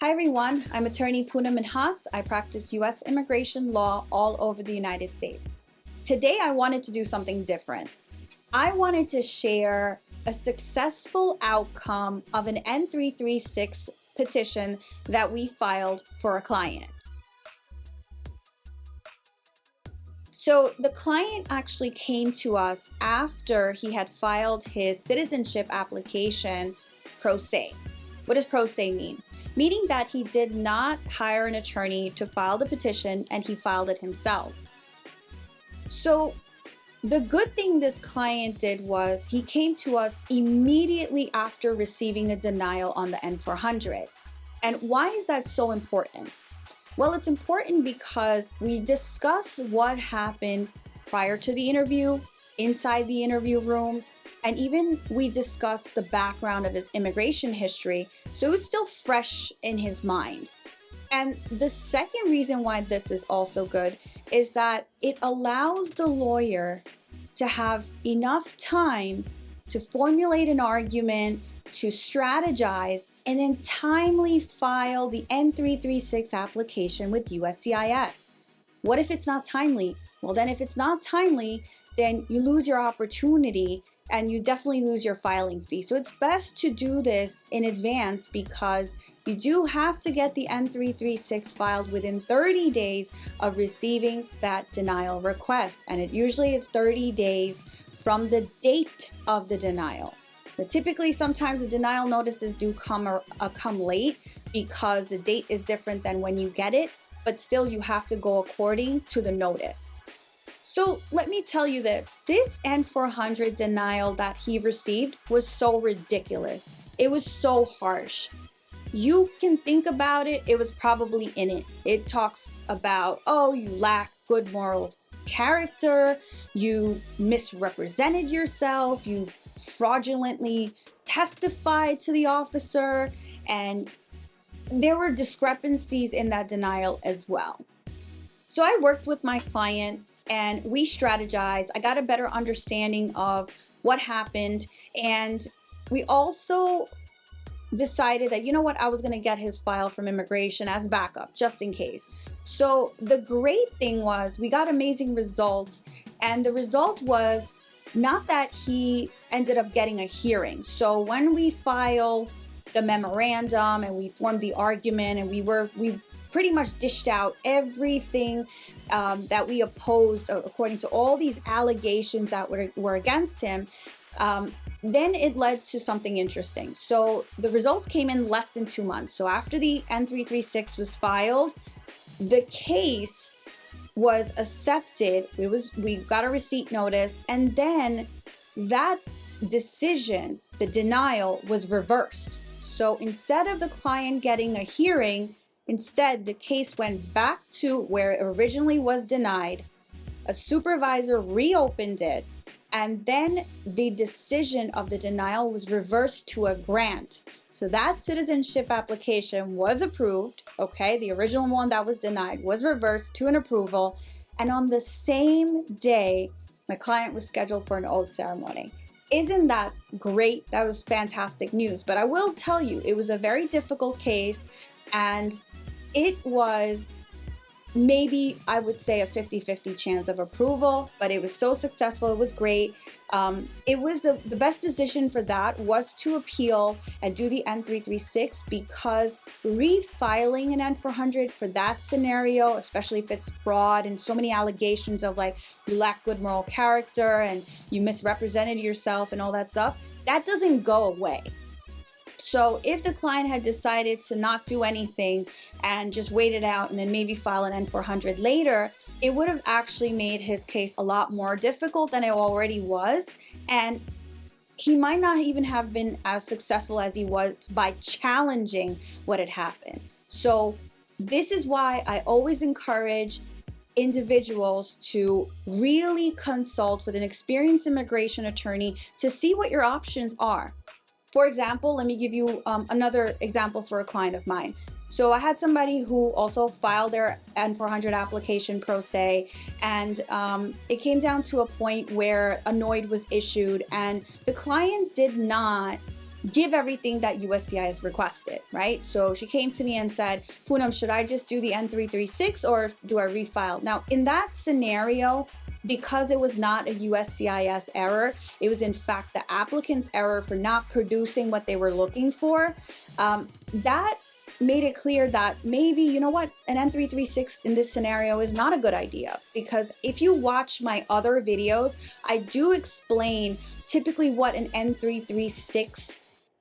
Hi everyone, I'm attorney Poonam Minhas. I practice U.S. immigration law all over the United States. Today I wanted to do something different. I wanted to share a successful outcome of an N-336 petition that we filed for a client. So the client actually came to us after he had filed his citizenship application pro se. What does pro se mean? Meaning that he did not hire an attorney to file the petition and he filed it himself. So the good thing this client did was he came to us immediately after receiving a denial on the N-400. And why is that so important? Well, it's important because we discuss what happened prior to the interview, inside the interview room, and even we discussed the background of his immigration history, so it was still fresh in his mind. And the second reason why this is also good is that it allows the lawyer to have enough time to formulate an argument, to strategize, and then timely file the N-336 application with USCIS. What if it's not timely? Well, then if it's not timely, then you lose your opportunity and you definitely lose your filing fee. So it's best to do this in advance because you do have to get the N-336 filed within 30 days of receiving that denial request. And it usually is 30 days from the date of the denial. Now, typically, sometimes the denial notices do come late because the date is different than when you get it, but still you have to go according to the notice. So let me tell you this N-400 denial that he received was so ridiculous. It was so harsh. You can think about it, it was probably in it. It talks about, oh, you lack good moral character, you misrepresented yourself, you fraudulently testified to the officer, and there were discrepancies in that denial as well. So I worked with my client and we strategized. I got a better understanding of what happened, and we also decided that, you know what, I was going to get his file from immigration as backup just in case. So the great thing was we got amazing results, and the result was not that he ended up getting a hearing. So when we filed the memorandum and we formed the argument and we pretty much dished out everything that we opposed according to all these allegations that were against him, then it led to something interesting. So the results came in less than 2 months. So after the N-336 was filed, the case was accepted. We got a receipt notice, and then that decision, the denial, was reversed. So instead of the client getting a hearing, instead the case went back to where it originally was denied. A supervisor reopened it, and then the decision of the denial was reversed to a grant. So that citizenship application was approved, okay? The original one that was denied was reversed to an approval. And on the same day, my client was scheduled for an oath ceremony. Isn't that great? That was fantastic news. But I will tell you, it was a very difficult case, and it was maybe, I would say, a 50-50 chance of approval, but it was so successful. It was great. It was the best decision for that was to appeal and do the N-336, because refiling an N-400 for that scenario, especially if it's fraud and so many allegations of like you lack good moral character and you misrepresented yourself and all that stuff, that doesn't go away. So if the client had decided to not do anything and just wait it out and then maybe file an N-400 later, it would have actually made his case a lot more difficult than it already was. And he might not even have been as successful as he was by challenging what had happened. So this is why I always encourage individuals to really consult with an experienced immigration attorney to see what your options are. For example, let me give you another example for a client of mine. So I had somebody who also filed their N-400 application pro se, and it came down to a point where a NOID was issued, and the client did not give everything that USCIS requested, right? So she came to me and said, Poonam, should I just do the N-336 or do I refile? Now, in that scenario, because it was not a USCIS error, it was in fact the applicant's error for not producing what they were looking for. That made it clear that maybe, you know what, an N-336 in this scenario is not a good idea, because if you watch my other videos, I do explain typically what an N-336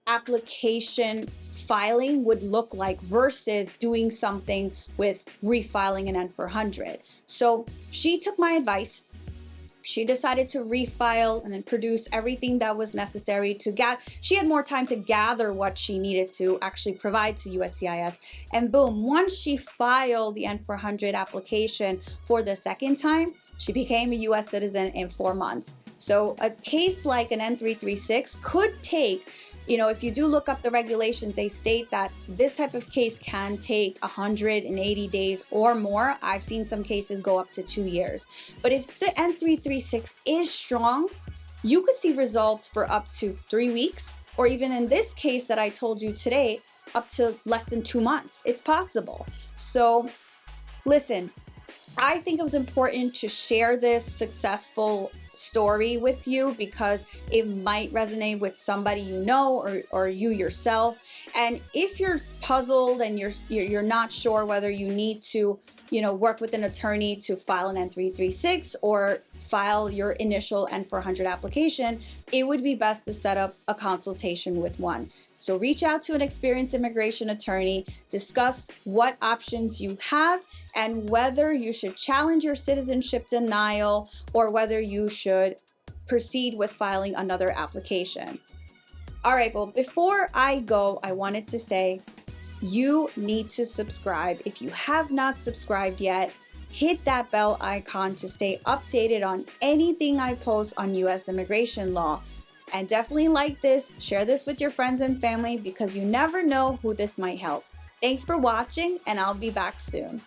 application filing would look like versus doing something with refiling an N-400. So she took my advice. She decided to refile and then produce everything that was necessary to she had more time to gather what she needed to actually provide to USCIS. And boom, once she filed the N-400 application for the second time, she became a US citizen in 4 months. So a case like an N-336 could take, you know, if you do look up the regulations, they state that this type of case can take 180 days or more. I've seen some cases go up to 2 years. But if the N-336 is strong, you could see results for up to 3 weeks, or even in this case that I told you today, up to less than 2 months. It's possible. So listen, I think it was important to share this successful story with you because it might resonate with somebody you know or you yourself. And if you're puzzled and you're not sure whether you need to, you know, work with an attorney to file an N-336 or file your initial N-400 application, it would be best to set up a consultation with one. So reach out to an experienced immigration attorney, discuss what options you have and whether you should challenge your citizenship denial or whether you should proceed with filing another application. All right, well, before I go, I wanted to say you need to subscribe. If you have not subscribed yet, hit that bell icon to stay updated on anything I post on U.S. immigration law. And definitely like this, share this with your friends and family because you never know who this might help. Thanks for watching, and I'll be back soon.